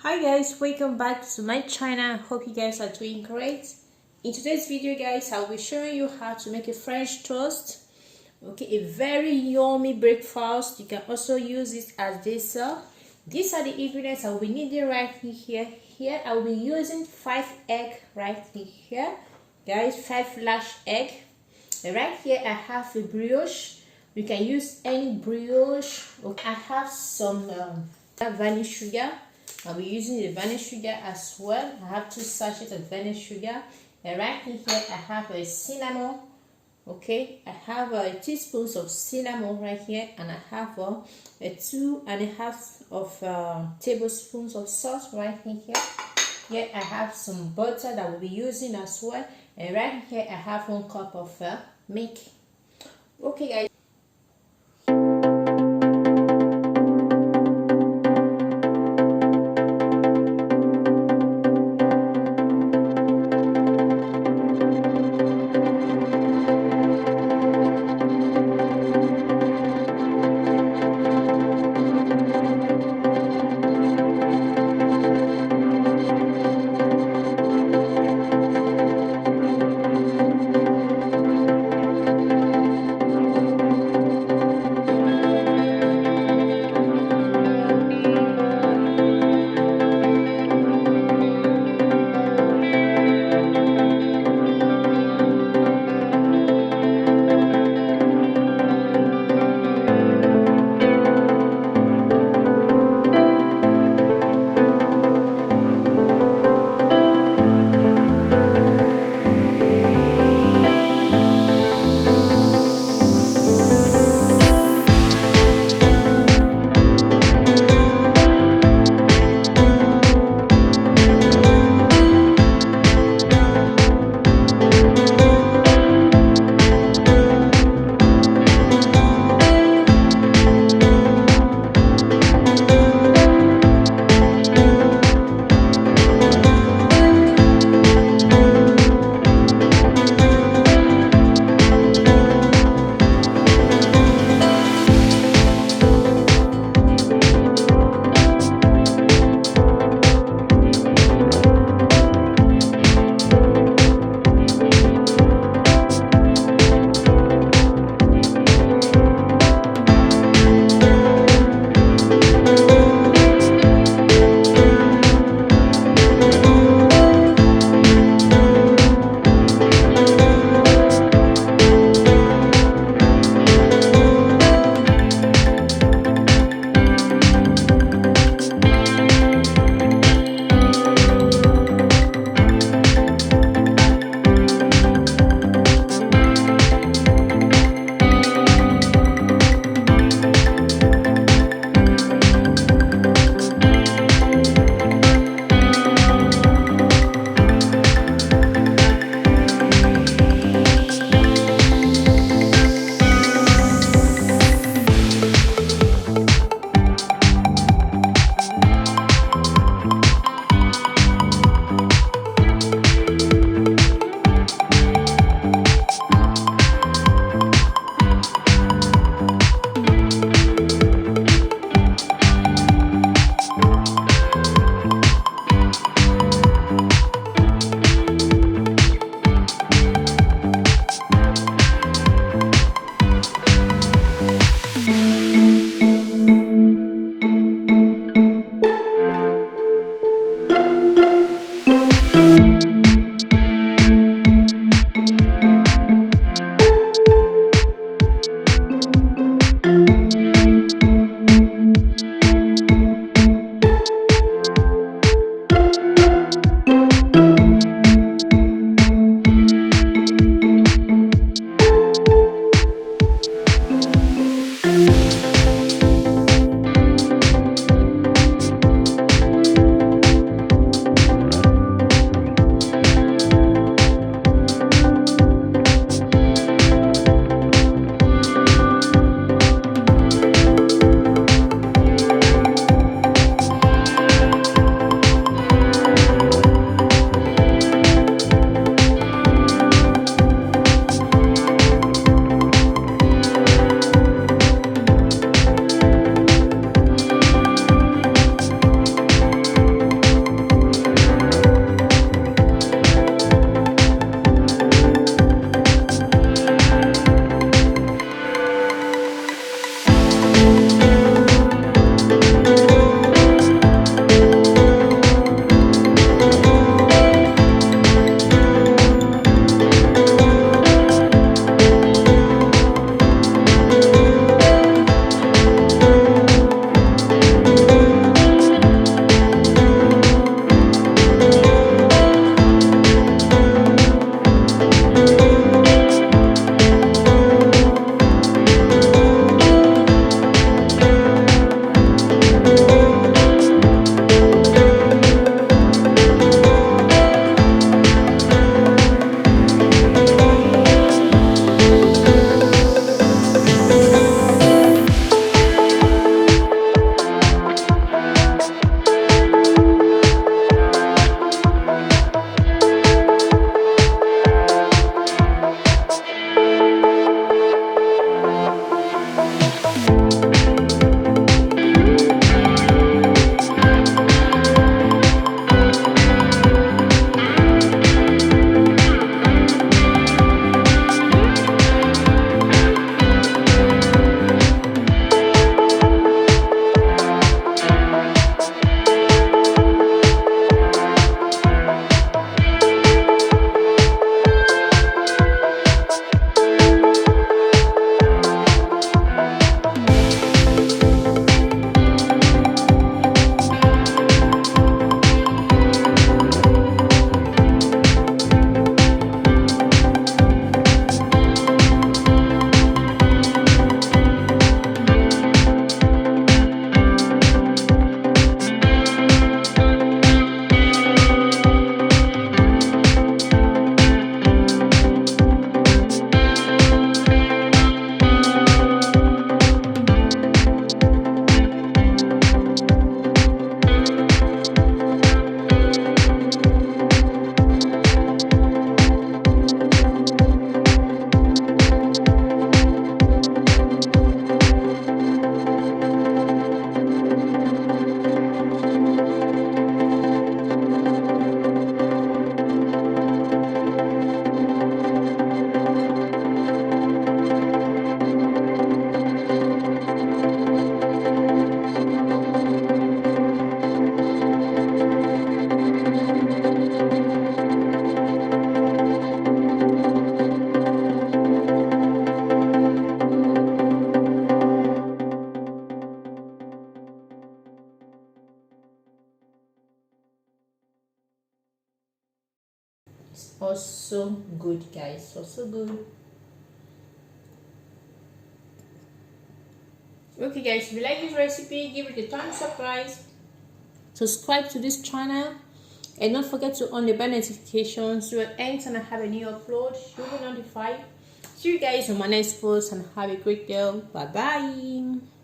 Hi guys, welcome back to my channel. Hope you guys are doing great. In today's video guys, I'll be showing you how to make a French toast. Okay, a very yummy breakfast. You can also use it as dessert. These are the ingredients I will be needing right here. Here I will be using 5 eggs right here, guys. 5 large eggs. Right here I have a brioche. You can use any brioche. Okay, I have some vanilla sugar. I'll be using the vanilla sugar as well. I have 2 sachets of vanilla sugar. And right here I have a cinnamon. Okay, I have a teaspoon of cinnamon right here, and I have a 2.5 of tablespoons of salt right here. Here I have some butter that we'll be using as well, and right here I have 1 cup of milk. Okay guys. It's also good, guys. Also good. Okay guys, if you like this recipe, give it a thumbs up, guys. Subscribe to this channel and don't forget to on the bell notifications so that anytime I have a new upload, you'll be notified. See you guys on my next post and have a great day. Bye bye.